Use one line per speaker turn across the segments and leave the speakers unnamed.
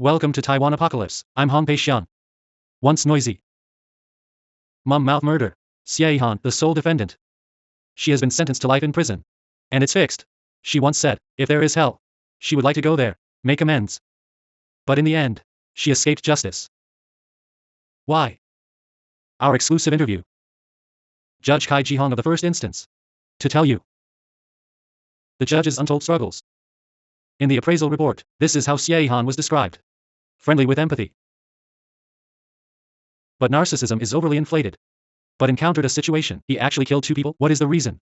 Welcome to Taiwan Apocalypse. I'm Hong Pei-xiang. Once noisy. Mum-mouth murder. Xie Han, the sole defendant. She has been sentenced to life in prison. And it's fixed. She once said, if there is hell, she would like to go there, make amends. But in the end, she escaped justice. Why? Our exclusive interview. Judge Kai Ji-hong of the first instance. To tell you. The judge's untold struggles. In the appraisal report, this is how Xie Han was described. Friendly with empathy. But narcissism is overly inflated. But encountered a situation, he actually killed 2 people. What is the reason?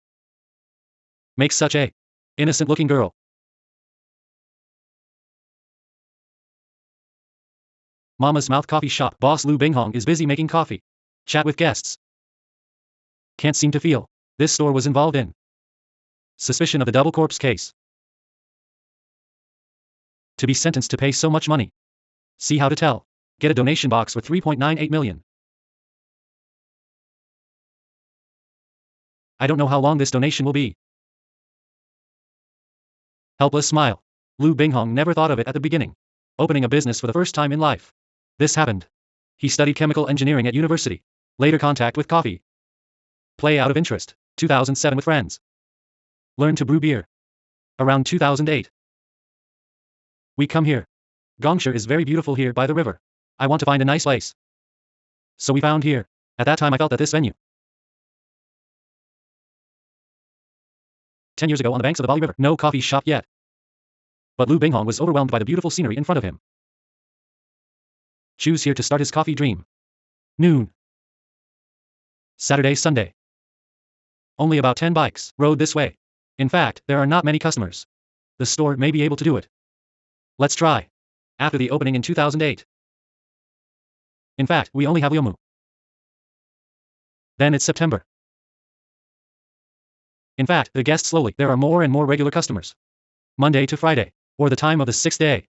Makes such a innocent-looking girl. Mama's Mouth Coffee Shop boss Lu Binghong is busy making coffee. Chat with guests. Can't seem to feel this store was involved in suspicion of the double corpse case. To be sentenced to pay so much money. See how to tell. Get a donation box for 3.98 million. I don't know how long this donation will be. Helpless smile. Lu Binghong never thought of it at the beginning. Opening a business for the first time in life. This happened. He studied chemical engineering at university. Later contact with coffee. Play out of interest. 2007 with friends. Learn to brew beer. Around 2008. We come here. Gongsha is very beautiful here by the river. I want to find a nice place. So we found here. At that time I felt that this venue. 10 years ago on the banks of the Bali River. No coffee shop yet. But Lu Binghong was overwhelmed by the beautiful scenery in front of him. Choose here to start his coffee dream. Noon. Saturday, Sunday. Only about 10 bikes rode this way. In fact, there are not many customers. The store may be able to do it. Let's try. After the opening in 2008. In fact, we only have Yomu. Then it's September. In fact, the guests slowly. There are more and more regular customers. Monday to Friday, or the time of the 6th day.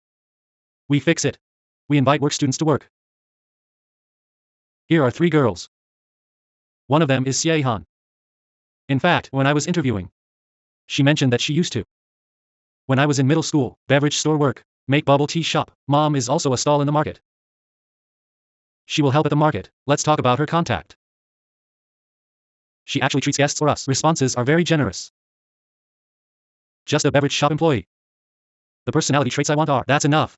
We fix it. We invite work students to work. Here are 3 girls. One of them is Xie Han. In fact, when I was interviewing, she mentioned that she used to. When I was in middle school, beverage store work, make bubble tea shop, mom is also a stall in the market. She will help at the market. Let's talk about her contact. She actually treats guests for us. Responses are very generous. Just a beverage shop employee. The personality traits I want are. That's enough.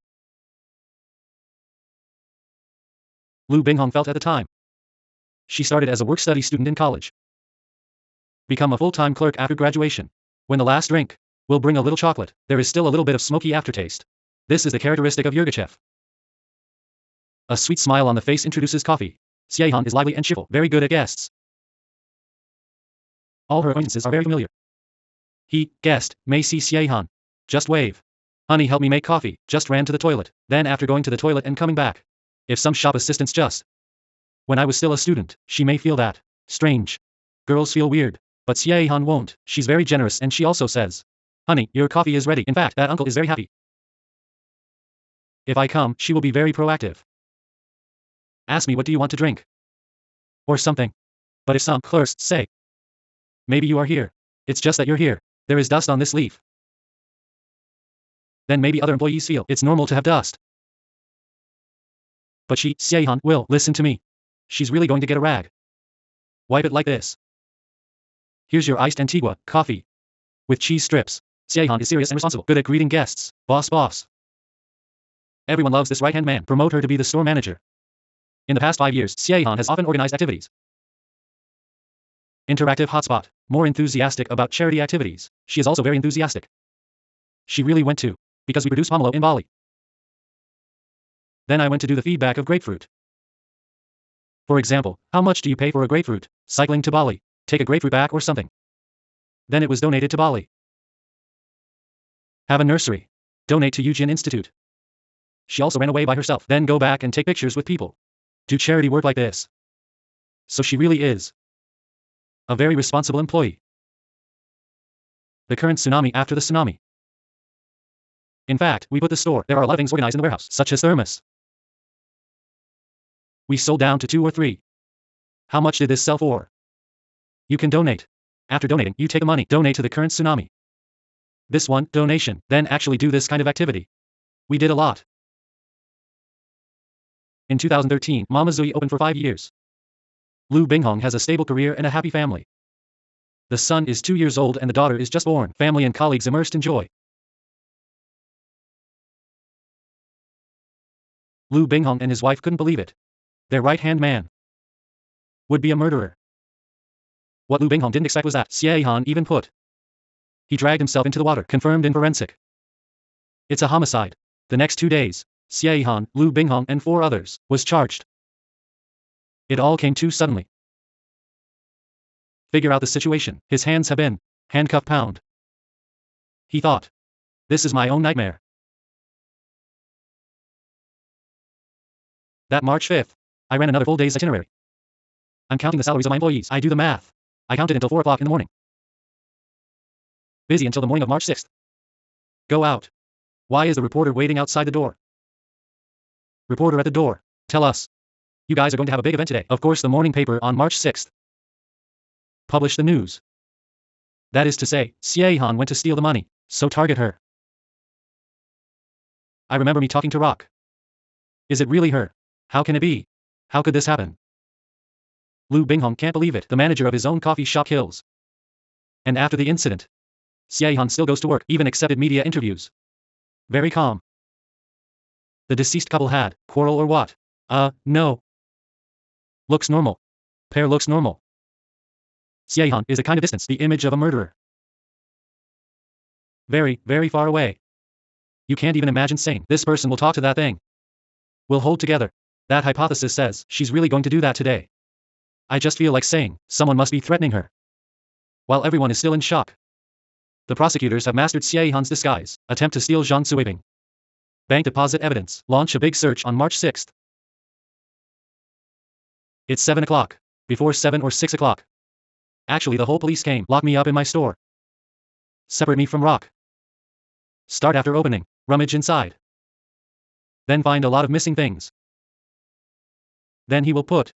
Lu Binghong felt at the time. She started as a work-study student in college. Become a full-time clerk after graduation. When the last drink will bring a little chocolate, there is still a little bit of smoky aftertaste. This is the characteristic of Yurgachev. A sweet smile on the face introduces coffee. Xie Han is lively and cheerful, very good at guests. All her acquaintances are very familiar. He, guest, may see Xie Han. Just wave. Honey, help me make coffee. Just ran to the toilet. Then after going to the toilet and coming back. If some shop assistants just. When I was still a student, she may feel that. Strange. Girls feel weird. But Xie Han won't. She's very generous and she also says. Honey, your coffee is ready. In fact, that uncle is very happy. If I come, she will be very proactive. Ask me what do you want to drink? Or something. But if some clerks say. Maybe you are here. It's just that you're here. There is dust on this leaf. Then maybe other employees feel it's normal to have dust. But she, Xie Han, will listen to me. She's really going to get a rag. Wipe it like this. Here's your iced Antigua coffee. With cheese strips. Xie Han is serious and responsible. Good at greeting guests. Boss. Everyone loves this right-hand man. Promote her to be the store manager. In the past 5 years, Xie Han has often organized activities. Interactive hotspot. More enthusiastic about charity activities. She is also very enthusiastic. She really went to. Because we produce pomelo in Bali. Then I went to do the feedback of grapefruit. For example, how much do you pay for a grapefruit? Cycling to Bali. Take a grapefruit back or something. Then it was donated to Bali. Have a nursery. Donate to Eugene Institute. She also ran away by herself. Then go back and take pictures with people. Do charity work like this. So she really is. A very responsible employee. The current tsunami after the tsunami. In fact, we put the store. There are a lot of things organized in the warehouse, such as thermos. We sold down to 2 or 3. How much did this sell for? You can donate. After donating, you take the money. Donate to the current tsunami. This one, donation, then actually do this kind of activity. We did a lot. In 2013, Mama Zui opened for 5 years. Lu Binghong has a stable career and a happy family. The son is 2 years old and the daughter is just born. Family and colleagues immersed in joy. Lu Binghong and his wife couldn't believe it. Their right-hand man would be a murderer. What Lu Binghong didn't expect was that Xie Han even put. He dragged himself into the water, confirmed in forensic. It's a homicide. The next 2 days, Xie Han, Lu Binghong and 4 others was charged. It all came too suddenly. Figure out the situation. His hands have been handcuffed pound. He thought, this is my own nightmare. That March 5th, I ran another full day's itinerary. I'm counting the salaries of my employees. I do the math. I counted until 4 o'clock in the morning. Busy until the morning of March 6th. Go out. Why is the reporter waiting outside the door? Reporter at the door. Tell us. You guys are going to have a big event today. Of course, the morning paper on March 6th. Publish the news. That is to say, Xie Han went to steal the money, so target her. I remember me talking to Rock. Is it really her? How can it be? How could this happen? Lu Binghong can't believe it. The manager of his own coffee shop kills. And after the incident, Xie Han still goes to work, even accepted media interviews. Very calm. The deceased couple had quarrel or what? No. Looks normal. Pair looks normal. Xie Han is a kind of distance, the image of a murderer. Very, very far away. You can't even imagine saying, this person will talk to that thing. We'll hold together. That hypothesis says, she's really going to do that today. I just feel like saying, someone must be threatening her. While everyone is still in shock. The prosecutors have mastered Xie Han's disguise, attempt to steal Zhang Suibing. Bank deposit evidence, launch a big search on March 6th. It's 7 o'clock. Before 7 or 6 o'clock. Actually the whole police came, lock me up in my store. Separate me from Rock. Start after opening, rummage inside. Then find a lot of missing things. Then he will put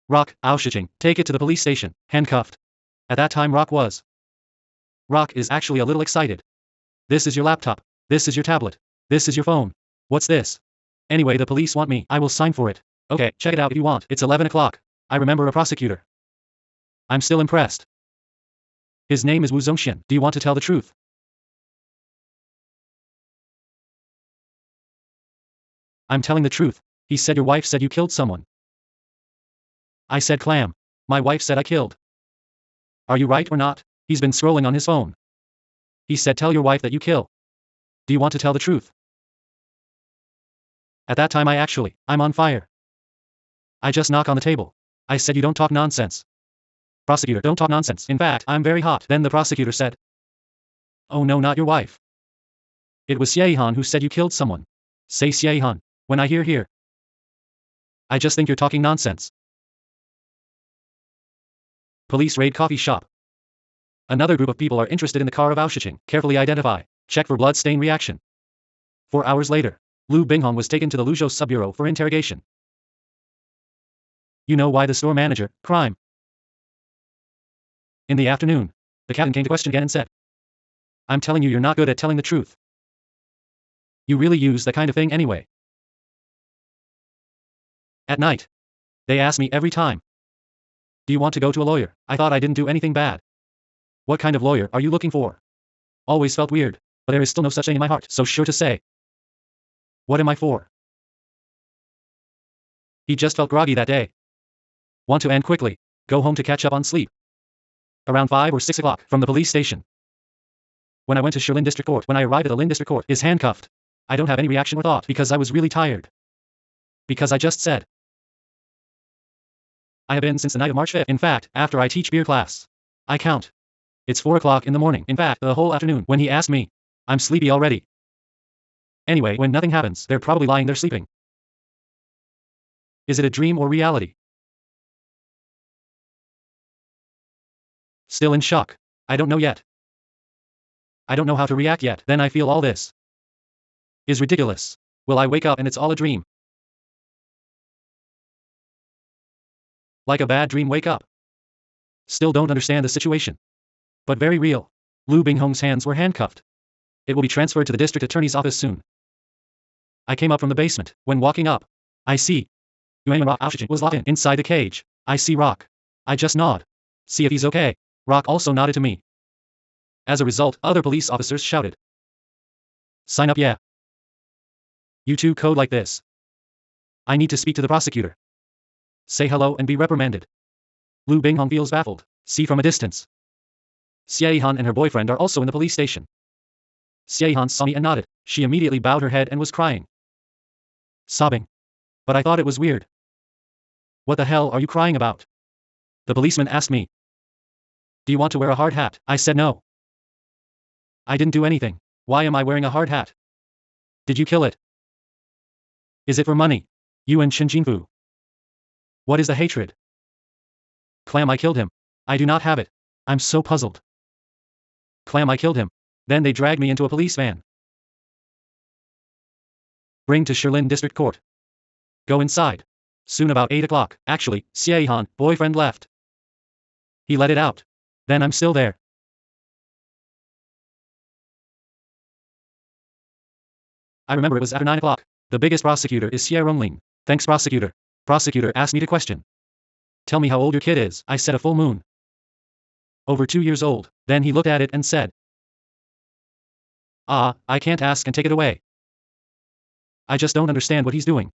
Rock, Aoshiching, take it to the police station, handcuffed. At that time Rock is actually a little excited. This is your laptop. This is your tablet. This is your phone. What's this? Anyway, the police want me. I will sign for it. Okay, check it out if you want. It's 11 o'clock. I remember a prosecutor. I'm still impressed. His name is Wu Zongxian. Do you want to tell the truth? I'm telling the truth. He said your wife said you killed someone. I said clam. My wife said I killed. Are you right or not? He's been scrolling on his phone. He said tell your wife that you kill. Do you want to tell the truth? At that time I'm on fire. I just knock on the table. I said you don't talk nonsense. Prosecutor, don't talk nonsense. In fact, I'm very hot. Then the prosecutor said, oh no, not your wife. It was Xie Han who said you killed someone. Say Xie Han. When I hear. I just think you're talking nonsense. Police raid coffee shop. Another group of people are interested in the car of Aoshiching. Carefully identify. Check for blood stain reaction. 4 hours later, Lu Binghong was taken to the Luzhou sub-bureau for interrogation. You know why the store manager, crime. In the afternoon, the captain came to question again and said, I'm telling you you're not good at telling the truth. You really use that kind of thing anyway. At night. They ask me every time. Do you want to go to a lawyer? I thought I didn't do anything bad. What kind of lawyer are you looking for? Always felt weird, but there is still no such thing in my heart, so sure to say. What am I for? He just felt groggy that day. Want to end quickly. Go home to catch up on sleep. Around 5 or 6 o'clock, from the police station. When I went to Shilin District Court, when I arrived at the Lin District Court, is handcuffed. I don't have any reaction or thought because I was really tired. Because I just said. I have been since the night of March 5th. In fact, after I teach beer class. I count. It's 4 o'clock in the morning. In fact, the whole afternoon. When he asked me, I'm sleepy already. Anyway, when nothing happens, they're probably lying there sleeping. Is it a dream or reality? Still in shock. I don't know yet. I don't know how to react yet. Then I feel all this is ridiculous. Will I wake up and it's all a dream? Like a bad dream wake up. Still don't understand the situation. But very real. Lu Binghong's hands were handcuffed. It will be transferred to the district attorney's office soon. I came up from the basement. When walking up, I see. Yuan Rock Oxygen was locked in inside the cage. I see Rock. I just nod. See if he's okay. Rock also nodded to me. As a result, other police officers shouted. Sign up, yeah. You two code like this. I need to speak to the prosecutor. Say hello and be reprimanded. Lu Binghong feels baffled. See from a distance. Xie Han and her boyfriend are also in the police station. Xie Han saw me and nodded. She immediately bowed her head and was crying. Sobbing. But I thought it was weird. What the hell are you crying about? The policeman asked me. Do you want to wear a hard hat? I said no. I didn't do anything. Why am I wearing a hard hat? Did you kill it? Is it for money? You and Chen Jingfu. What is the hatred? Clam, I killed him. I do not have it. I'm so puzzled. Clam, I killed him. Then they dragged me into a police van. Bring to Shilin District Court. Go inside. Soon about 8 o'clock, actually, Xie Han, boyfriend left. He let it out. Then I'm still there. I remember it was after 9 o'clock. The biggest prosecutor is Xie Rongling. Thanks, prosecutor. Prosecutor asked me to question. Tell me how old your kid is. I said a full moon. Over 2 years old. Then he looked at it and said. I can't ask and take it away. I just don't understand what he's doing.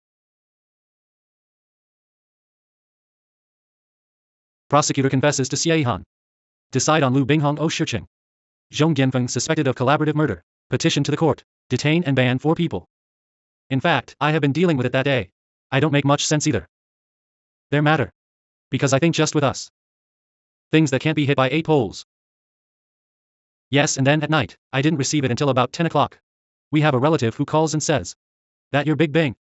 Prosecutor confesses to Xie Han. Decide on Lu Binghong O Shiqing. Zhong Genfeng suspected of collaborative murder. Petition to the court. Detain and ban 4 people. In fact, I have been dealing with it that day. I don't make much sense either. Their matter. Because I think just with us. Things that can't be hit by 8 poles. Yes, and then at night, I didn't receive it until about 10 o'clock. We have a relative who calls and says. That you're Big Bang.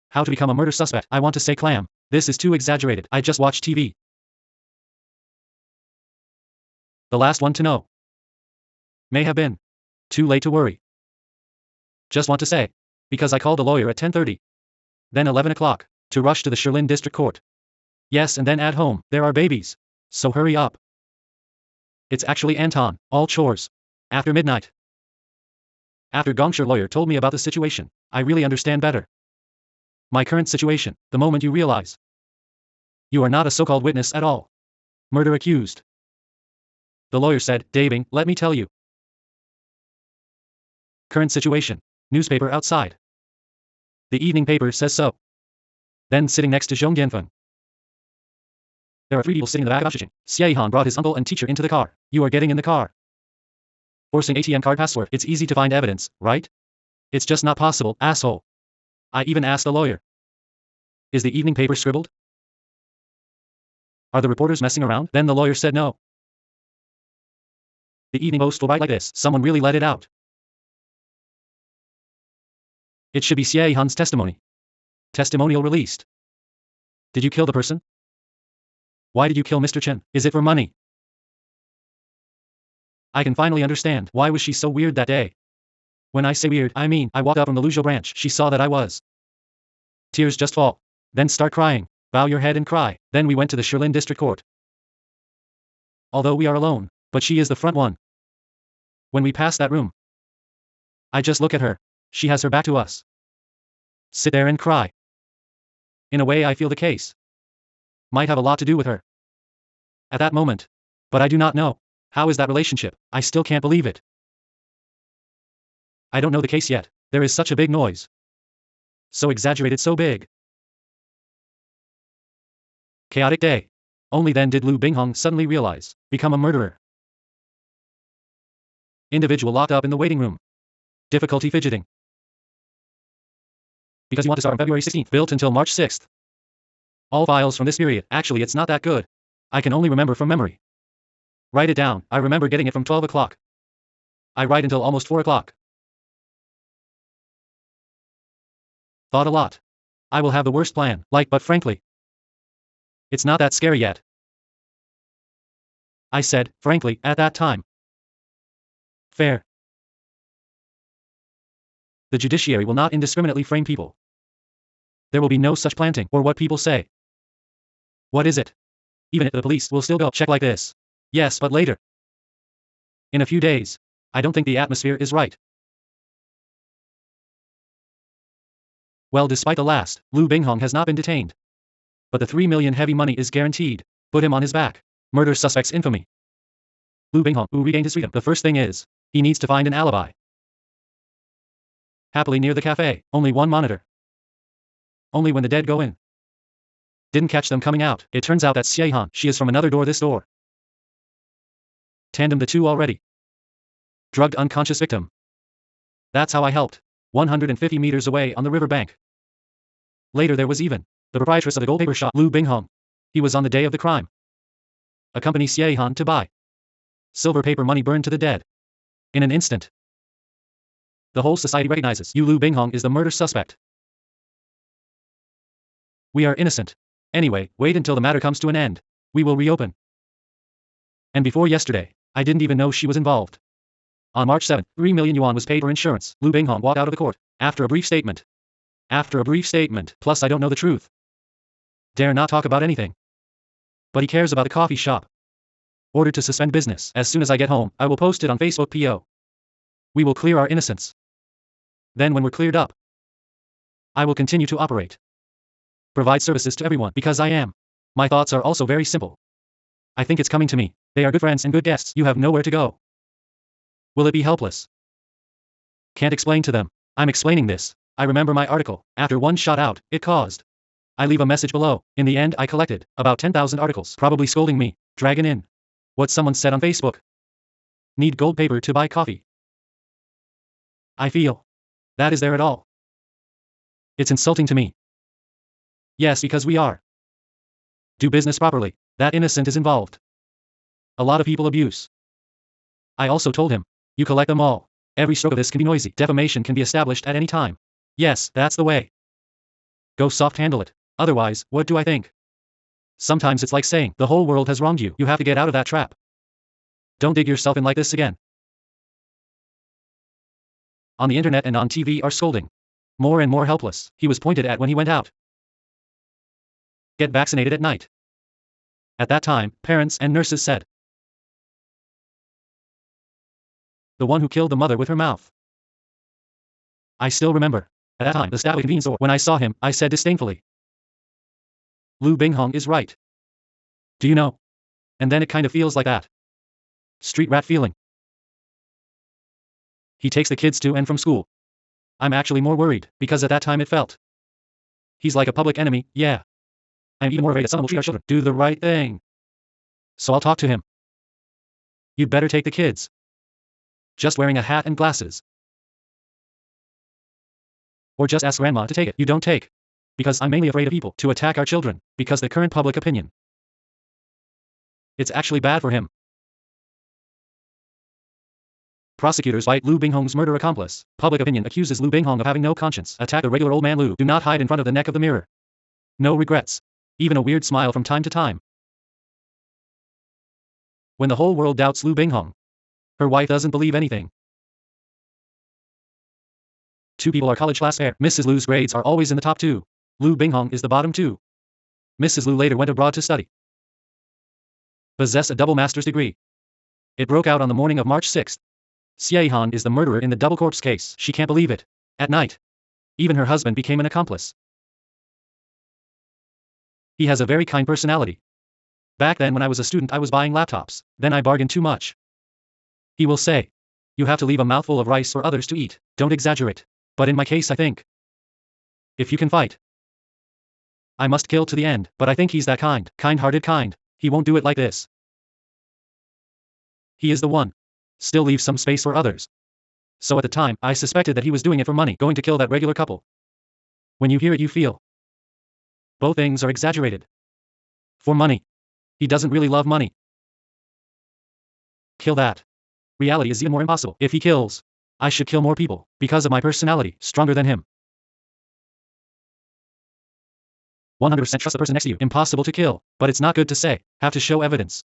How to become a murder suspect? I want to say Clam. This is too exaggerated. I just watch TV. The last one to know. May have been. Too late to worry. Just want to say. Because I called a lawyer at 10:30. Then 11 o'clock. To rush to the Shilin District Court. Yes, and then at home, there are babies. So hurry up. It's actually Anton, all chores. After midnight. After Gongsher lawyer told me about the situation, I really understand better. My current situation, the moment you realize. You are not a so-called witness at all. Murder accused. The lawyer said, Dabing, let me tell you. Current situation. Newspaper outside. The evening paper says so. Then sitting next to Zhong Genfeng. There are 3 people sitting in the back of Oxygen. Xie Han brought his uncle and teacher into the car. You are getting in the car. Forcing ATM card password. It's easy to find evidence, right? It's just not possible, asshole. I even asked the lawyer. Is the evening paper scribbled? Are the reporters messing around? Then the lawyer said no. The Evening Post will write like this. Someone really let it out. It should be Xie Han's testimony. Testimonial released. Did you kill the person? Why did you kill Mr. Chen? Is it for money? I can finally understand. Why was she so weird that day? When I say weird, I mean, I walked up from the Luzhou branch. She saw that I was. Tears just fall. Then start crying. Bow your head and cry. Then we went to the Shilin District Court. Although we are alone, but she is the front one. When we pass that room, I just look at her. She has her back to us. Sit there and cry. In a way, I feel the case might have a lot to do with her. At that moment. But I do not know. How is that relationship? I still can't believe it. I don't know the case yet. There is such a big noise. So exaggerated, so big. Chaotic day. Only then did Lu Binghong suddenly realize, become a murderer. Individual locked up in the waiting room. Difficulty fidgeting. Because you want to start on February 16th, built until March 6th. All files from this period, actually it's not that good. I can only remember from memory. Write it down, I remember getting it from 12 o'clock. I write until almost 4 o'clock. Thought a lot. I will have the worst plan, but frankly. It's not that scary yet. I said, frankly, at that time. Fair. The judiciary will not indiscriminately frame people. There will be no such planting, or what people say. What is it? Even if the police will still go check like this. Yes, but later. In a few days. I don't think the atmosphere is right. Well, despite the last, Lu Binghong has not been detained. But the 3 million heavy money is guaranteed. Put him on his back. Murder suspect's infamy. Lu Binghong, who regained his freedom. The first thing is, he needs to find an alibi. Happily near the cafe, only one monitor. Only when the dead go in. Didn't catch them coming out. It turns out that Xie-Han, she is from another door, this door. Tandem the two already. Drugged unconscious victim. That's how I helped. 150 meters away on the riverbank. Later there was even the proprietress of the gold paper shop, Lu Binghong. He was on the day of the crime. Accompany Xie-Han to buy silver paper money burned to the dead. In an instant. The whole society recognizes you. Lu Binghong is the murder suspect. We are innocent. Anyway, wait until the matter comes to an end. We will reopen. And before yesterday, I didn't even know she was involved. On March 7, 3 million yuan was paid for insurance. Lu Binghong walked out of the court. After a brief statement. Plus I don't know the truth. Dare not talk about anything. But he cares about the coffee shop. Ordered to suspend business. As soon as I get home, I will post it on Facebook PO. We will clear our innocence. Then when we're cleared up, I will continue to operate. Provide services to everyone because I am. My thoughts are also very simple. I think it's coming to me. They are good friends and good guests. You have nowhere to go. Will it be helpless? Can't explain to them. I'm explaining this. I remember my article. After one shot out, it caused. I leave a message below. In the end I collected about 10,000 articles, probably scolding me. Dragon in. What someone said on Facebook. Need gold paper to buy coffee. I feel. That is there at all. It's insulting to me. Yes, because we are. Do business properly. That innocent is involved. A lot of people abuse. I also told him. You collect them all. Every stroke of this can be noisy. Defamation can be established at any time. Yes, that's the way. Go soft handle it. Otherwise, what do I think? Sometimes it's like saying, the whole world has wronged you. You have to get out of that trap. Don't dig yourself in like this again. On the internet and on TV are scolding. More and more helpless. He was pointed at when he went out. Get vaccinated at night. At that time, parents and nurses said. The one who killed the mother with her mouth. I still remember. At that time, the staff at the convenience store. When I saw him, I said disdainfully. Lu Binghong is right. Do you know? And then it kind of feels like that. Street rat feeling. He takes the kids to and from school. I'm actually more worried, because at that time it felt. He's like a public enemy, yeah. I'm even more afraid that someone will treat our children. Do the right thing. So I'll talk to him. You'd better take the kids. Just wearing a hat and glasses. Or just ask grandma to take it. You don't take. Because I'm mainly afraid of people to attack our children, because the current public opinion. It's actually bad for him. Prosecutors fight Lu Binghong's murder accomplice. Public opinion accuses Lu Binghong of having no conscience. Attack the regular old man Lu. Do not hide in front of the neck of the mirror. No regrets. Even a weird smile from time to time. When the whole world doubts Lu Binghong. Her wife doesn't believe anything. Two people are college class pair. Mrs. Lu's grades are always in the top 2. Lu Binghong is the bottom 2. Mrs. Lu later went abroad to study. Possess a double master's degree. It broke out on the morning of March 6. Xie-Han is the murderer in the double corpse case. She can't believe it. At night. Even her husband became an accomplice. He has a very kind personality. Back then when I was a student I was buying laptops. Then I bargained too much. He will say. You have to leave a mouthful of rice for others to eat. Don't exaggerate. But in my case I think. If you can fight. I must kill to the end, but I think he's that kind. Kind-hearted kind. He won't do it like this. He is the one. Still leaves some space for others. So at the time, I suspected that he was doing it for money, going to kill that regular couple. When you hear it you feel. Both things are exaggerated. For money. He doesn't really love money. Kill that. Reality is even more impossible. If he kills, I should kill more people, because of my personality, stronger than him. 100% trust the person next to you. Impossible to kill, but it's not good to say. Have to show evidence.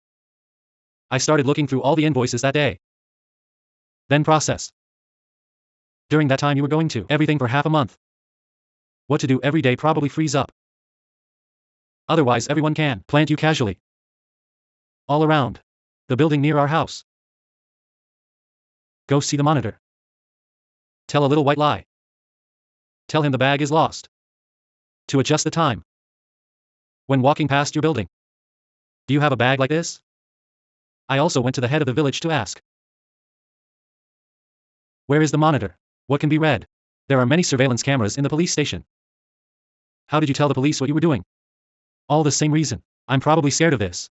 I started looking through all the invoices that day. Then process. During that time you were going to everything for half a month. What to do every day probably frees up. Otherwise everyone can plant you casually. All around. The building near our house. Go see the monitor. Tell a little white lie. Tell him the bag is lost. To adjust the time. When walking past your building. Do you have a bag like this? I also went to the head of the village to ask. Where is the monitor? What can be read? There are many surveillance cameras in the police station. How did you tell the police what you were doing? All the same reason. I'm probably scared of this.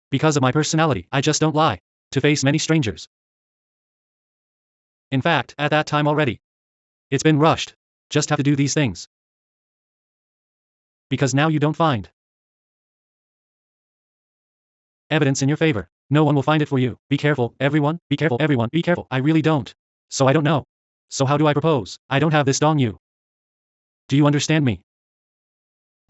Because of my personality, I just don't lie. To face many strangers. In fact, at that time already. It's been rushed. Just have to do these things. Because now you don't find evidence in your favor. No one will find it for you. Be careful, everyone. Be careful, everyone. Be careful. I really don't. So I don't know. So how do I propose? I don't have this dong you. Do you understand me?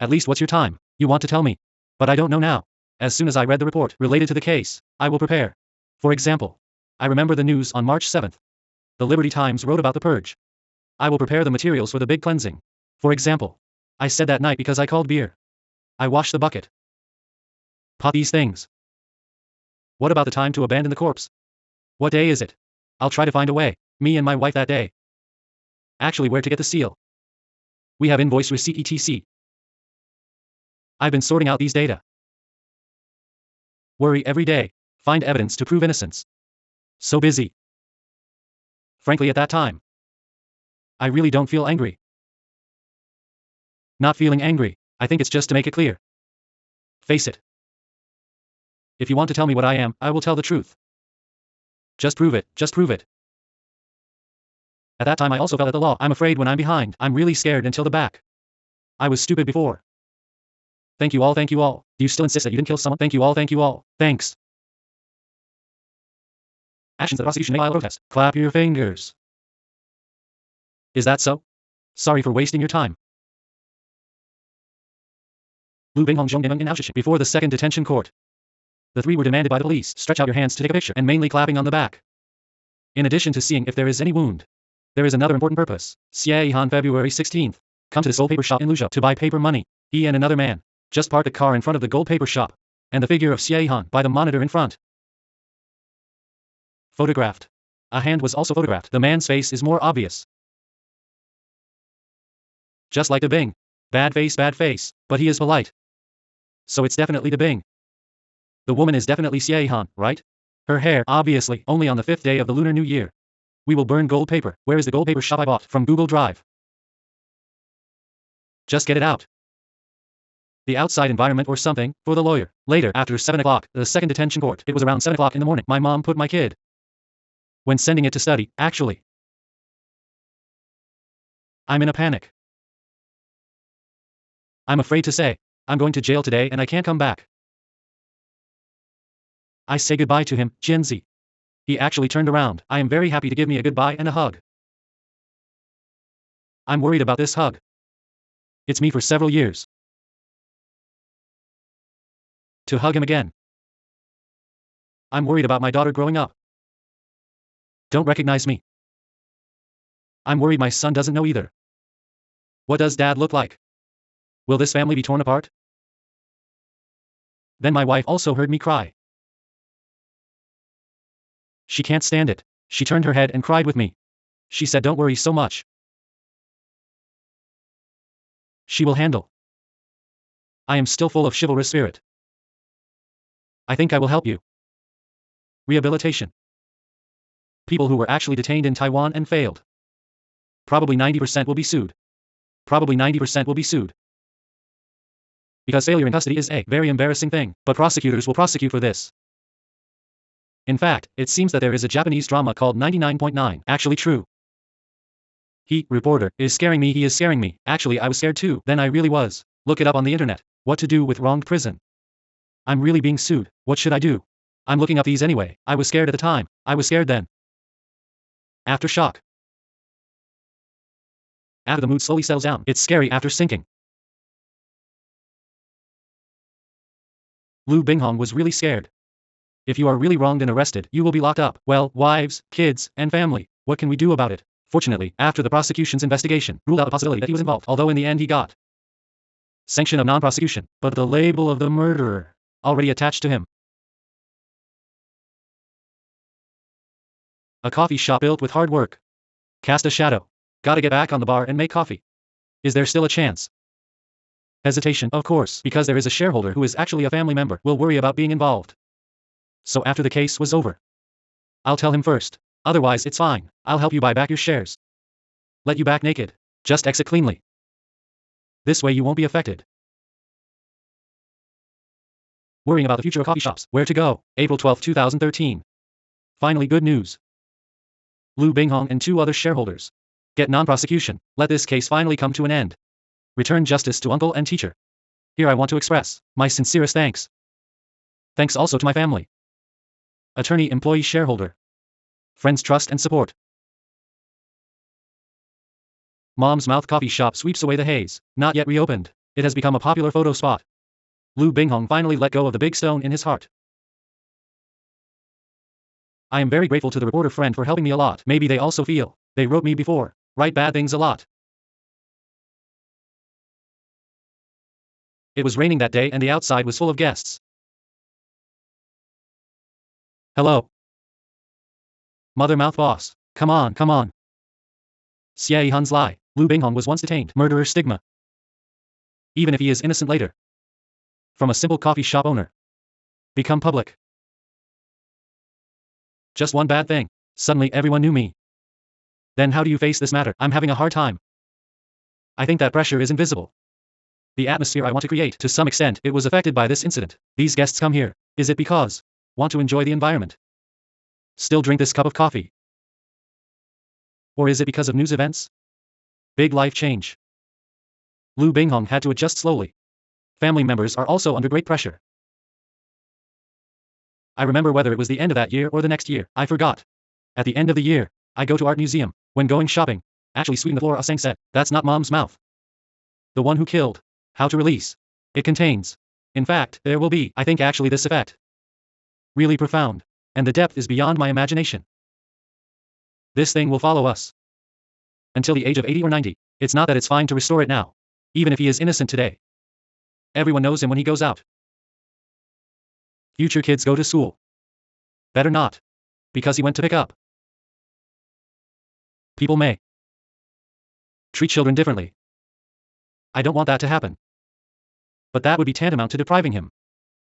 At least what's your time? You want to tell me. But I don't know now. As soon as I read the report related to the case, I will prepare. For example, I remember the news on March 7th. The Liberty Times wrote about the purge. I will prepare the materials for the big cleansing. For example, I said that night because I called beer. I washed the bucket. Pot these things. What about the time to abandon the corpse? What day is it? I'll try to find a way. Me and my wife that day. Actually, where to get the seal? We have invoice receipt etc. I've been sorting out these data. Worry every day. Find evidence to prove innocence. So busy. Frankly, at that time, I really don't feel angry. Not feeling angry. I think it's just to make it clear. Face it. If you want to tell me what I am, I will tell the truth. Just prove it. Just prove it. At that time I also fell at the law. I'm afraid when I'm behind. I'm really scared until the back. I was stupid before. Thank you all, thank you all. Do you still insist that you didn't kill someone? Thank you all, thank you all. Thanks. Actions that prosecution may file a protest. Clap your fingers. Is that so? Sorry for wasting your time. Lu Binghong Zhongdeng in Aoshishin. Before the second detention court. The three were demanded by the police. Stretch out your hands to take a picture and mainly clapping on the back. In addition to seeing if there is any wound. There is another important purpose. Xie Han February 16th. Come to this old paper shop in Luzhou to buy paper money. He and another man just parked a car in front of the gold paper shop. And the figure of Xie Han by the monitor in front. Photographed. A hand was also photographed. The man's face is more obvious. Just like the Bing. Bad face, but he is polite. So it's definitely the Bing. The woman is definitely Xie Han, right? Her hair, obviously, only on the 5th day of the Lunar New Year. We will burn gold paper. Where is the gold paper shop I bought from Google Drive? Just get it out. The outside environment or something, for the lawyer. Later, after 7 o'clock, the second detention court. It was around 7 o'clock in the morning. My mom put my kid. When sending it to study, actually. I'm in a panic. I'm afraid to say. I'm going to jail today and I can't come back. I say goodbye to him, Jinzi. He actually turned around. I am very happy to give me a goodbye and a hug. I'm worried about this hug. It's me for several years. To hug him again. I'm worried about my daughter growing up. Don't recognize me. I'm worried my son doesn't know either. What does dad look like? Will this family be torn apart? Then my wife also heard me cry. She can't stand it. She turned her head and cried with me. She said don't worry so much. She will handle. I am still full of chivalrous spirit. I think I will help you. Rehabilitation. People who were actually detained in Taiwan and failed. Probably 90% will be sued. Probably 90% will be sued. Because failure in custody is a very embarrassing thing, but prosecutors will prosecute for this. In fact, it seems that there is a Japanese drama called 99.9, actually true. He, reporter, is scaring me, he is scaring me. Actually I was scared too, then I really was. Look it up on the internet. What to do with wronged prison. I'm really being sued, what should I do? I'm looking up these anyway. I was scared at the time, I was scared then. Aftershock. After the mood slowly settles down, it's scary after sinking. Lu Binghong was really scared. If you are really wronged and arrested, you will be locked up. Well, wives, kids, and family. What can we do about it? Fortunately, after the prosecution's investigation, ruled out the possibility that he was involved, although in the end he got sanction of non-prosecution, but the label of the murderer already attached to him. A coffee shop built with hard work. Cast a shadow. Gotta get back on the bar and make coffee. Is there still a chance? Hesitation, of course, because there is a shareholder who is actually a family member, will worry about being involved. So after the case was over, I'll tell him first. Otherwise it's fine, I'll help you buy back your shares. Let you back naked. Just exit cleanly. This way you won't be affected. Worrying about the future of coffee shops. Where to go? April 12, 2013. Finally good news. Lu Binghong and 2 other shareholders get non-prosecution. Let this case finally come to an end. Return justice to uncle and teacher. Here I want to express my sincerest thanks. Thanks also to my family. Attorney, employee, shareholder. Friends, trust and support. Mom's Mouth coffee shop sweeps away the haze. Not yet reopened. It has become a popular photo spot. Lu Binghong finally let go of the big stone in his heart. I am very grateful to the reporter friend for helping me a lot. Maybe they also feel they wrote me before. Write bad things a lot. It was raining that day and the outside was full of guests. Hello. Mother Mouth boss. Come on, come on. Xie Han's lie. Lu Binghong was once detained. Murderer stigma. Even if he is innocent later. From a simple coffee shop owner. Become public. Just one bad thing. Suddenly everyone knew me. Then how do you face this matter? I'm having a hard time. I think that pressure is invisible. The atmosphere I want to create, to some extent, it was affected by this incident. These guests come here. Is it because want to enjoy the environment? Still drink this cup of coffee? Or is it because of news events? Big life change. Lu Binghong had to adjust slowly. Family members are also under great pressure. I remember whether it was the end of that year or the next year, I forgot. At the end of the year, I go to art museum. When going shopping, actually sweeping the floor, Asang said, that's not Mom's mouth. The one who killed. How to release. It contains. In fact, there will be, I think actually this effect. Really profound. And the depth is beyond my imagination. This thing will follow us. Until the age of 80 or 90. It's not that it's fine to restore it now. Even if he is innocent today. Everyone knows him when he goes out. Future kids go to school. Better not. Because he went to pick up. People may treat children differently. I don't want that to happen. But that would be tantamount to depriving him.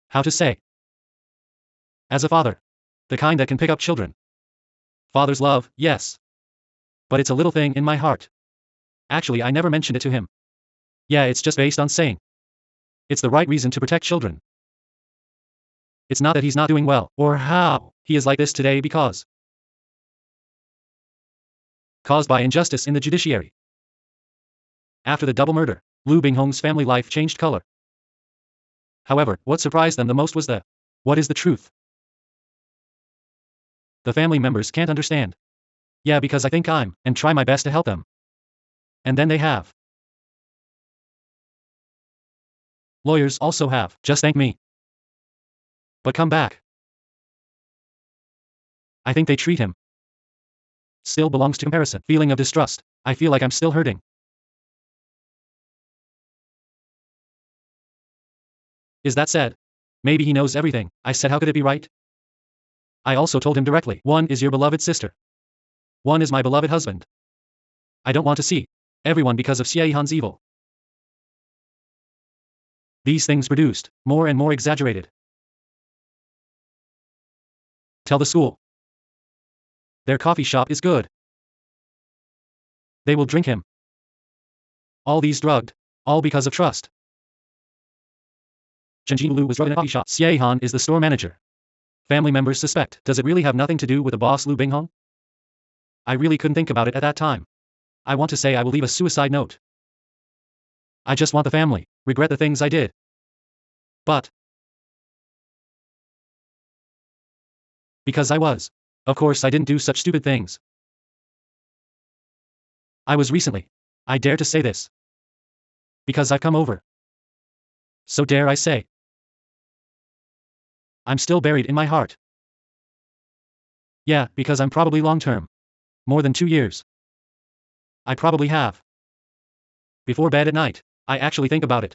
How to say? As a father. The kind that can pick up children. Father's love, yes. But it's a little thing in my heart. Actually, I never mentioned it to him. Yeah, it's just based on saying. It's the right reason to protect children. It's not that he's not doing well, or how he is like this today because caused by injustice in the judiciary. After the double murder, Lu Binghong's family life changed color. However, what surprised them the most was what is the truth? The family members can't understand. Yeah, because I think and try my best to help them. And then they have. Lawyers also have. Just thank me. But come back. I think they treat him. Still belongs to comparison. Feeling of distrust. I feel like I'm still hurting. Is that said? Maybe he knows everything. I said, how could it be right? I also told him directly. One is your beloved sister. One is my beloved husband. I don't want to see everyone because of Xie Han's evil. These things produced more and more exaggerated. Tell the school. Their coffee shop is good. They will drink him. All these drugged. All because of trust. Chen Jinlu was drugged in a coffee shop. Xie Han is the store manager. Family members suspect. Does it really have nothing to do with the boss Lu Binghong? I really couldn't think about it at that time. I want to say I will leave a suicide note. I just want the family regret the things I did. But because I was. Of course I didn't do such stupid things. I was recently. I dare to say this. Because I've come over. So dare I say. I'm still buried in my heart. Yeah, because I'm probably long-term. More than 2 years. I probably have. Before bed at night, I actually think about it.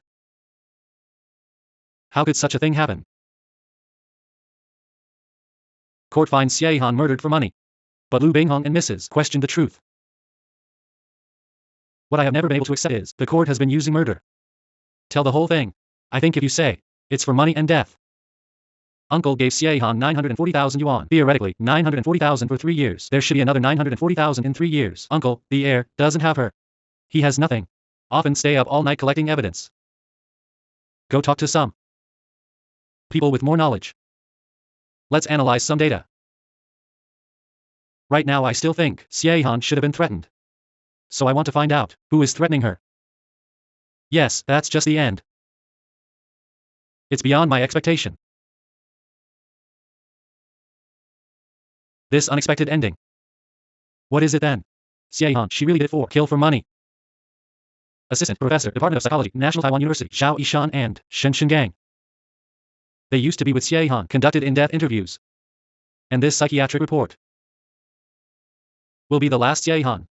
How could such a thing happen? Court finds Xie Han murdered for money. But Lu Binghong and Mrs. questioned the truth. What I have never been able to accept is, the court has been using murder Tell the whole thing. I think if you say, it's for money and death. Uncle gave Xie Han 940,000 yuan. Theoretically, 940,000 for 3 years. There should be another 940,000 in 3 years. Uncle, the heir, doesn't have her. He has nothing. Often stay up all night collecting evidence. Go talk to some people with more knowledge. Let's analyze some data. Right now I still think Xie Han should have been threatened. So I want to find out who is threatening her. Yes, that's just the end. It's beyond my expectation. This unexpected ending. What is it then? Xie Han, she really did it for kill for money. Assistant Professor, Department of Psychology, National Taiwan University, Zhao Yishan and Shen Shengang. They used to be with Xie Han, conducted in-depth interviews. And this psychiatric report will be the last Xie Han.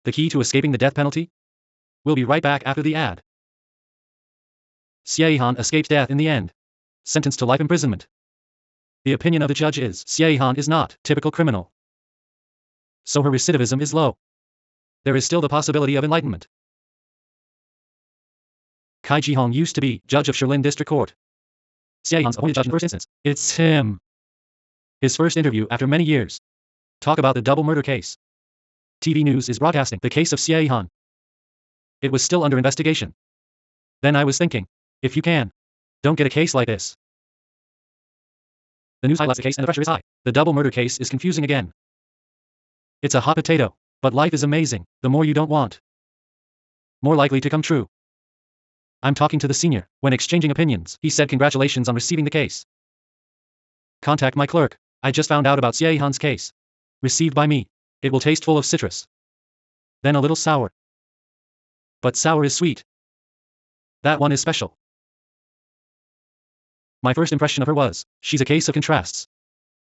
The key to escaping the death penalty? We'll be right back after the ad. Xie Han escaped death in the end. Sentenced to life imprisonment. The opinion of the judge is Xie Han is not typical criminal. So her recidivism is low. There is still the possibility of enlightenment. Kai Jihong used to be judge of Shilin District Court. Xie Han's appointed judge in the first instance. It's him. His first interview after many years. Talk about the double murder case. TV news is broadcasting the case of Xie Han. It was still under investigation. Then I was thinking, if you can, don't get a case like this. The news highlights the case and the pressure is high. The double murder case is confusing again. It's a hot potato, but life is amazing. The more you don't want, more likely to come true. I'm talking to the senior. When exchanging opinions, he said congratulations on receiving the case. Contact my clerk. I just found out about Xie Han's case. Received by me. It will taste full of citrus. Then a little sour. But sour is sweet. That one is special. My first impression of her was, she's a case of contrasts.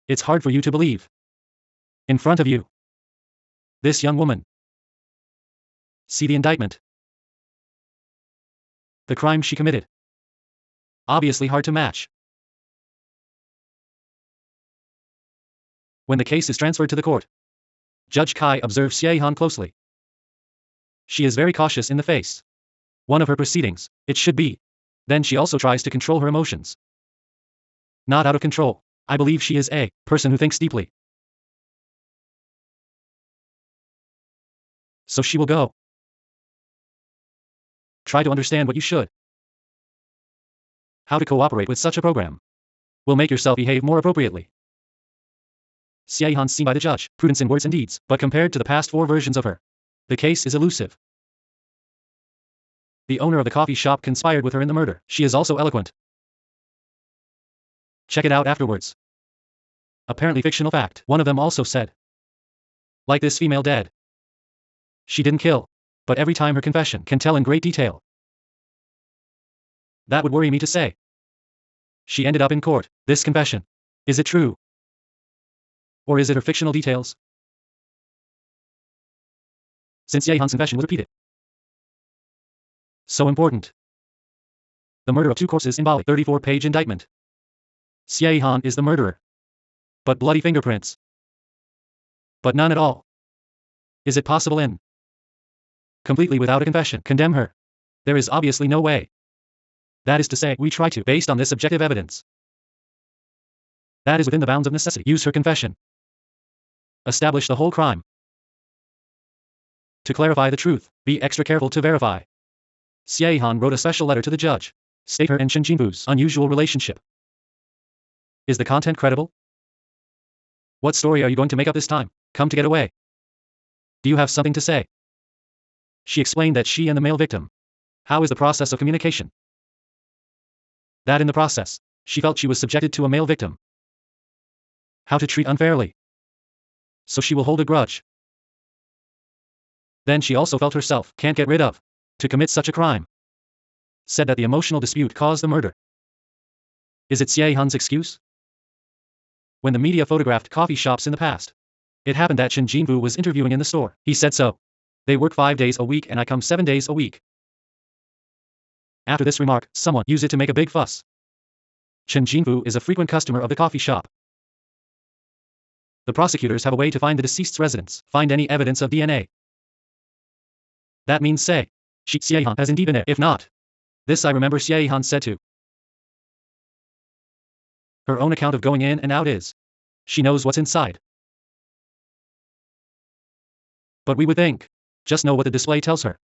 It's hard for you to believe. In front of you. This young woman. See the indictment. The crime she committed. Obviously hard to match. When the case is transferred to the court, Judge Kai observes Xie Han closely. She is very cautious in the face. One of her proceedings, it should be. Then she also tries to control her emotions. Not out of control. I believe she is a person who thinks deeply. So she will go. Try to understand what you should. How to cooperate with such a program will make yourself behave more appropriately. Xie Han seen by the judge, prudence in words and deeds, but compared to the past 4 versions of her, the case is elusive. The owner of the coffee shop conspired with her in the murder. She is also eloquent. Check it out afterwards. Apparently fictional fact. One of them also said, like this female dead. She didn't kill, but every time her confession can tell in great detail. That would worry me to say. She ended up in court. This confession. Is it true? Or is it her fictional details? Since Xie Han's confession was repeated. So important. The murder of 2 corpses in Bali. 34-page indictment. Xie Han is the murderer. But bloody fingerprints. But none at all. Is it possible in? Completely without a confession, condemn her? There is obviously no way. That is to say, we try to, based on this objective evidence. That is within the bounds of necessity, use her confession. Establish the whole crime. To clarify the truth, be extra careful to verify. Xie Han wrote a special letter to the judge. State her and Shen Jinfu's unusual relationship. Is the content credible? What story are you going to make up this time? Come to get away. Do you have something to say? She explained that she and the male victim. How is the process of communication? That in the process, she felt she was subjected to a male victim. How to treat unfairly. So she will hold a grudge. Then she also felt herself can't get rid of. To commit such a crime. Said that the emotional dispute caused the murder. Is it Xie Han's excuse? When the media photographed coffee shops in the past, it happened that Chen Jinfu was interviewing in the store. He said so. They work 5 days a week and I come 7 days a week. After this remark, someone used it to make a big fuss. Chen Jinfu is a frequent customer of the coffee shop. The prosecutors have a way to find the deceased's residence, find any evidence of DNA. That means say, Xie Han has indeed been there. If not, This I remember Xie Han said to her own account of going in and out is. She knows what's inside. But we would think. Just know what the display tells her.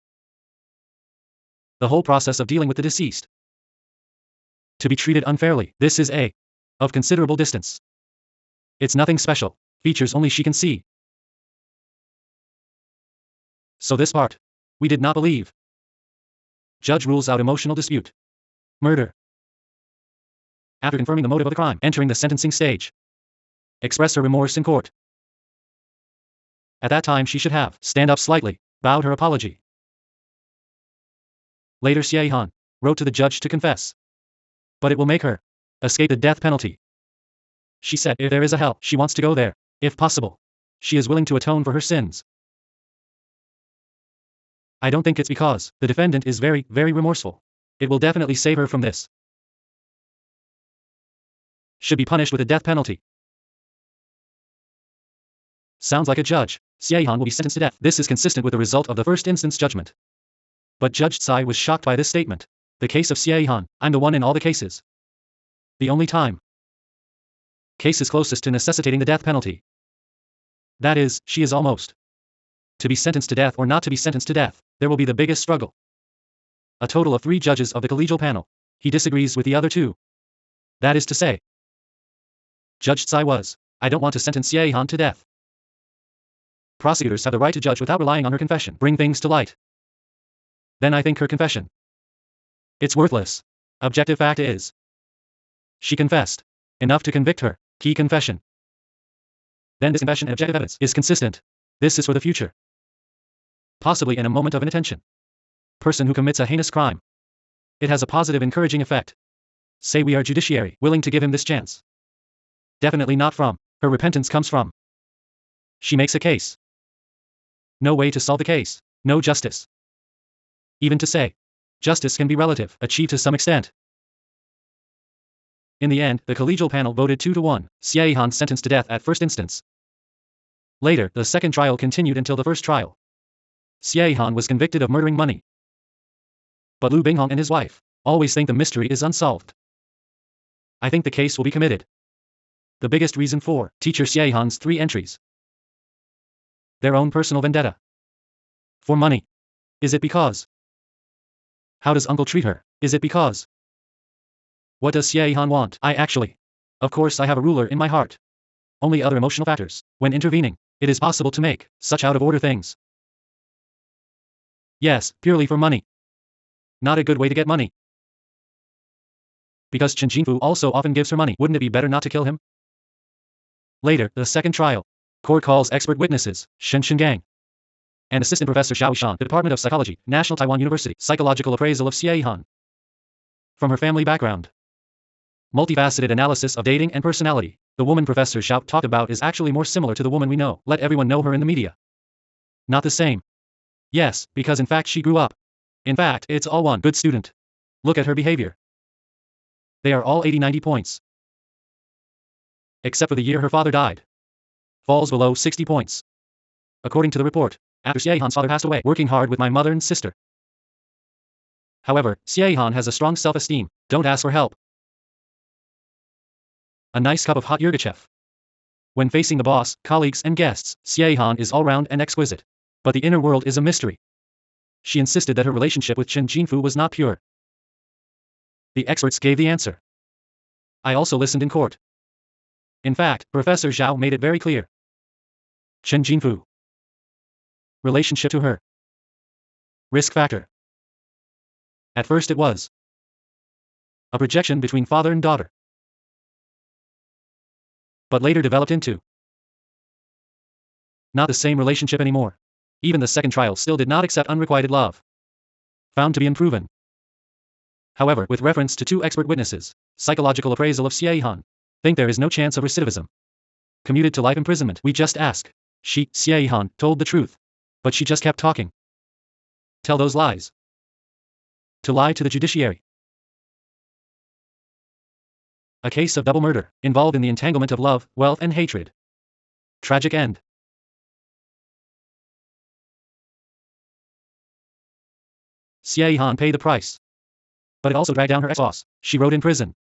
The whole process of dealing with the deceased. To be treated unfairly, this is a of considerable distance. It's nothing special, features only she can see. So this part, we did not believe. Judge rules out emotional dispute. Murder. After confirming the motive of the crime, entering the sentencing stage. Express her remorse in court. At that time she should have stand up slightly, bowed her apology. Later Xie Han wrote to the judge to confess. But it will make her escape the death penalty. She said if there is a hell, she wants to go there, if possible. She is willing to atone for her sins. I don't think it's because the defendant is very, very remorseful. It will definitely save her from this. Should be punished with a death penalty. Sounds like a judge. Xie Han will be sentenced to death. This is consistent with the result of the first instance judgment. But Judge Tsai was shocked by this statement. The case of Xie Han, I'm the one in all the cases. The only time. Case is closest to necessitating the death penalty. That is, she is almost. To be sentenced to death or not to be sentenced to death, there will be the biggest struggle. A total of 3 judges of the collegial panel. He disagrees with the other 2. That is to say, Judge Tsai was, I don't want to sentence Xie Han to death. Prosecutors have the right to judge without relying on her confession. Bring things to light. Then I think her confession. It's worthless. Objective fact is. She confessed. Enough to convict her. Key confession. Then this confession and objective evidence is consistent. This is for the future. Possibly in a moment of inattention. Person who commits a heinous crime. It has a positive encouraging effect. Say we are judiciary, willing to give him this chance. Definitely not from. Her repentance comes from. She makes a case. No way to solve the case. No justice. Even to say. Justice can be relative, achieved to some extent. In the end, the collegial panel voted 2-1, Xie Han sentenced to death at first instance. Later, the second trial continued until the first trial. Xie Han was convicted of murdering money. But Lu Binghong and his wife always think the mystery is unsolved. I think the case will be committed. The biggest reason for teacher Xie Han's 3 entries. Their own personal vendetta. For money. Is it because? How does uncle treat her? Is it because? What does Xie Han want? Of course I have a ruler in my heart. Only other emotional factors. When intervening, it is possible to make such out-of-order things. Yes, purely for money. Not a good way to get money. Because Chen Jinfu also often gives her money. Wouldn't it be better not to kill him? Later, the second trial. Court calls expert witnesses, Shen Shengang and Assistant Professor Xiao Shan, Department of Psychology, National Taiwan University, psychological appraisal of Xie Han. From her family background. Multifaceted analysis of dating and personality. The woman Professor Xiao talked about is actually more similar to the woman we know. Let everyone know her in the media. Not the same. Yes, because in fact she grew up. In fact, it's all one good student. Look at her behavior. They are all 80-90 points. Except for the year her father died. Falls below 60 points. According to the report, after Xie Han's father passed away, working hard with my mother and sister. However, Xie Han has a strong self-esteem, don't ask for help. A nice cup of hot Yirgachev. When facing the boss, colleagues and guests, Xie Han is all-round and exquisite. But the inner world is a mystery. She insisted that her relationship with Chen Jinfu was not pure. The experts gave the answer. I also listened in court. In fact, Professor Zhao made it very clear. Chen Jinfu. Relationship to her. Risk factor. At first it was a projection between father and daughter. But later developed into not the same relationship anymore. Even the second trial still did not accept unrequited love. Found to be unproven. However, with reference to 2 expert witnesses, psychological appraisal of Xie Han, think there is no chance of recidivism. Commuted to life imprisonment. We just ask. Xie Han, told the truth. But she just kept talking. Tell those lies. To lie to the judiciary. A case of double murder, involved in the entanglement of love, wealth and hatred. Tragic end. Xie Han paid the price. But it also dragged down her ex-boss. She wrote in prison.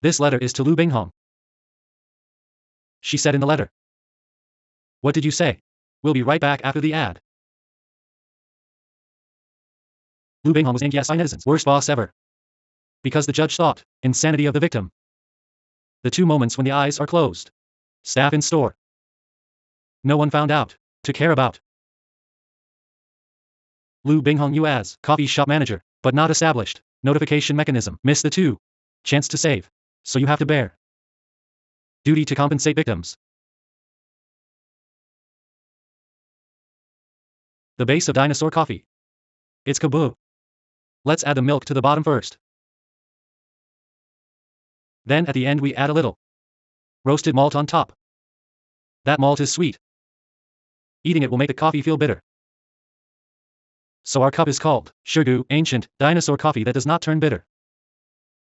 This letter is to Lu Binghong. She said in the letter. What did you say? We'll be right back after the ad. Lu Binghong was Yes, netizens' worst boss ever. Because the judge thought, insanity of the victim. The 2 moments when the eyes are closed. Staff in store. No one found out. To care about. Lu Binghong you as coffee shop manager, but not established. Notification mechanism. Miss the 2. Chance to save. So you have to bear. Duty to compensate victims. The base of dinosaur coffee. It's kaboo. Let's add the milk to the bottom first. Then at the end we add a little roasted malt on top. That malt is sweet. Eating it will make the coffee feel bitter. So our cup is called Shirgu, ancient, dinosaur coffee that does not turn bitter.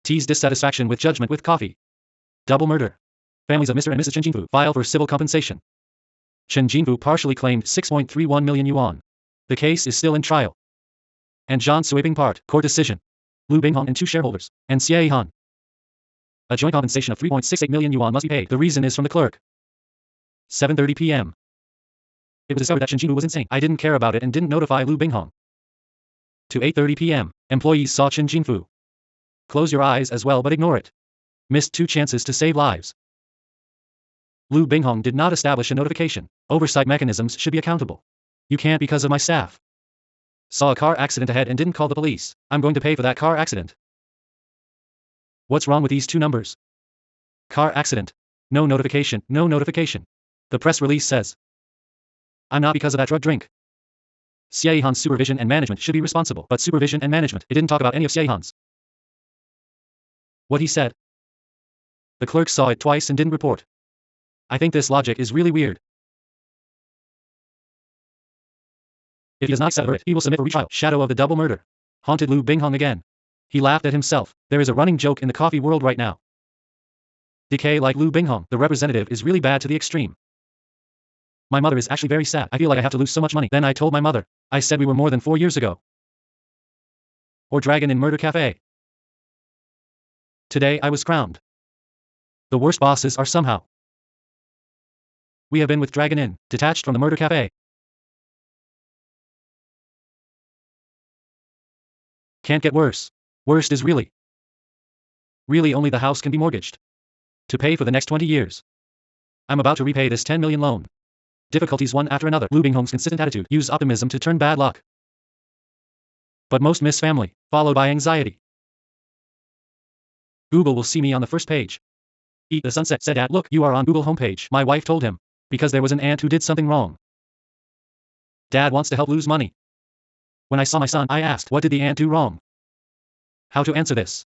T's dissatisfaction with judgment with coffee. Double murder. Families of Mr. and Mrs. Chen Jinfu file for civil compensation. Chen Jinfu partially claimed 6.31 million yuan. The case is still in trial. And Zhang Suiping part, court decision. Lu Binghong and 2 shareholders, and Xie Han. A joint compensation of 3.68 million yuan must be paid. The reason is from the clerk. 7:30 p.m. It was discovered that Chen Jinfu was insane. I didn't care about it and didn't notify Lu Binghong. To 8:30 p.m. Employees saw Chen Jinfu. Close your eyes as well but ignore it. Missed 2 chances to save lives. Lu Binghong did not establish a notification. Oversight mechanisms should be accountable. You can't because of my staff. Saw a car accident ahead and didn't call the police. I'm going to pay for that car accident. What's wrong with these 2 numbers? Car accident. No notification, no notification. The press release says. I'm not because of that drug drink. Xie Han's supervision and management should be responsible, but supervision and management, it didn't talk about any of Xie Han's. What he said. The clerk saw it twice and didn't report. I think this logic is really weird. If he does not accept it, he will submit for retrial. Shadow of the double murder. Haunted Lu Binghong again. He laughed at himself. There is a running joke in the coffee world right now. Decay like Lu Binghong, the representative is really bad to the extreme. My mother is actually very sad. I feel like I have to lose so much money. Then I told my mother. I said we were more than 4 years ago. Or Dragon in Murder Cafe. Today I was crowned. The worst bosses are somehow. We have been with Dragon Inn, detached from the Murder Cafe. Can't get worse. Worst is really only the house can be mortgaged. To pay for the next 20 years. I'm about to repay this 10 million loan. Difficulties one after another. Lu Binghong's consistent attitude. Use optimism to turn bad luck. But most miss family, followed by anxiety. Google will see me on the first page. Eat the sunset, said Dad. Look, you are on Google homepage. My wife told him. Because there was an aunt who did something wrong. Dad wants to help lose money. When I saw my son, I asked, what did the aunt do wrong? How to answer this?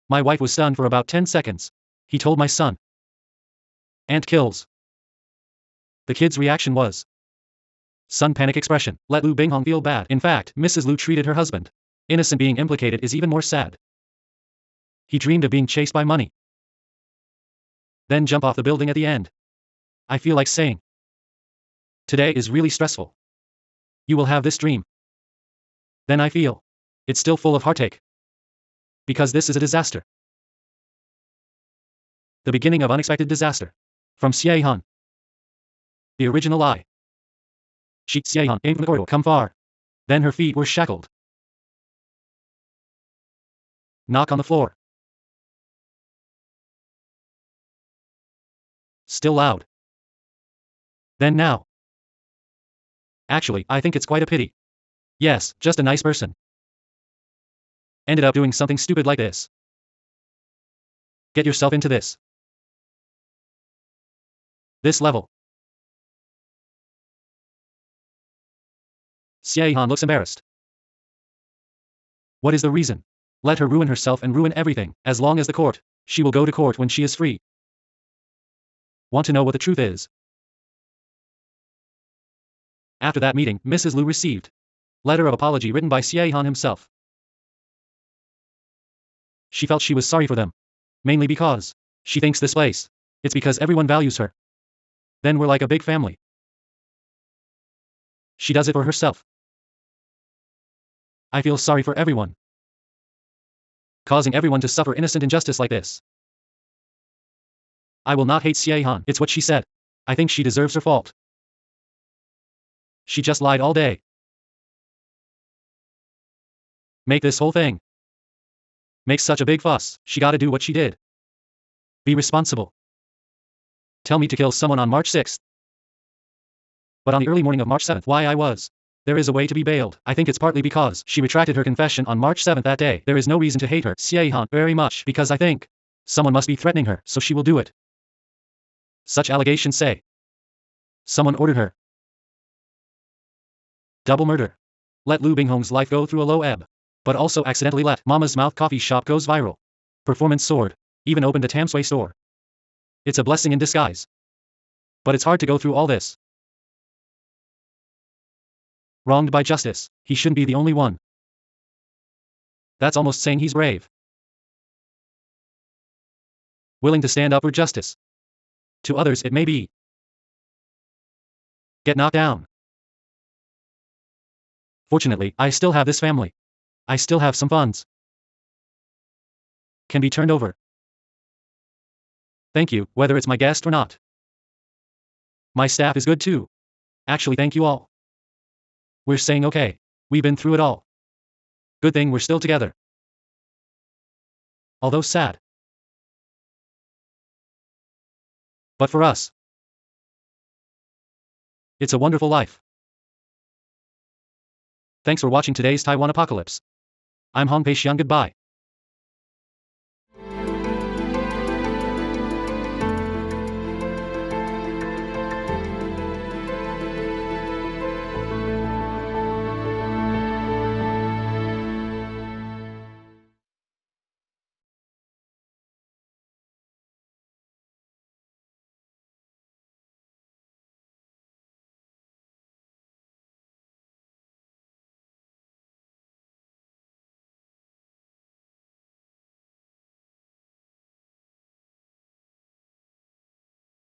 My wife was stunned for about 10 seconds. He told my son. Aunt kills. The kid's reaction was. Son panic expression. Let Lu Binghong feel bad. In fact, Mrs. Lu treated her husband. Innocent being implicated is even more sad. He dreamed of being chased by money. Then jump off the building at the end. I feel like saying. Today is really stressful. You will have this dream. Then I feel. It's still full of heartache. Because this is a disaster. The beginning of unexpected disaster. From Xie Han. The original lie. Xie Han came from the corridor. Come far. Then her feet were shackled. Knock on the floor. Still loud. Then now. Actually, I think it's quite a pity. Yes, just a nice person. Ended up doing something stupid like this. Get yourself into this. This level. Xie Han looks embarrassed. What is the reason? Let her ruin herself and ruin everything. As long as the court, she will go to court when she is free. Want to know what the truth is? After that meeting, Mrs. Lu received letter of apology written by Xie Han himself. She felt she was sorry for them. Mainly because she thinks this place. It's because everyone values her. Then we're like a big family. She does it for herself. I feel sorry for everyone. Causing everyone to suffer innocent injustice like this. I will not hate Xie Han. It's what she said. I think she deserves her fault. She just lied all day. Make this whole thing. Make such a big fuss. She gotta do what she did. Be responsible. Tell me to kill someone on March 6th. But on the early morning of March 7th, why I was. There is a way to be bailed. I think it's partly because she retracted her confession on March 7th that day. There is no reason to hate her, Xie Han, very much, because I think someone must be threatening her, so she will do it. Such allegations say someone ordered her. Double murder. Let Lu Binghong's life go through a low ebb. But also accidentally let Mama's Mouth coffee shop goes viral. Performance soared. Even opened a Tamsui store. It's a blessing in disguise. But it's hard to go through all this. Wronged by justice. He shouldn't be the only one. That's almost saying he's brave. Willing to stand up for justice. To others it may be. Get knocked down. Fortunately, I still have this family. I still have some funds. Can be turned over. Thank you, whether it's my guest or not. My staff is good too. Actually, thank you all. We're saying okay. We've been through it all. Good thing we're still together. Although sad. But for us, it's a wonderful life. Thanks for watching today's Taiwan Apocalypse. I'm Hong Pei Xiang. Goodbye.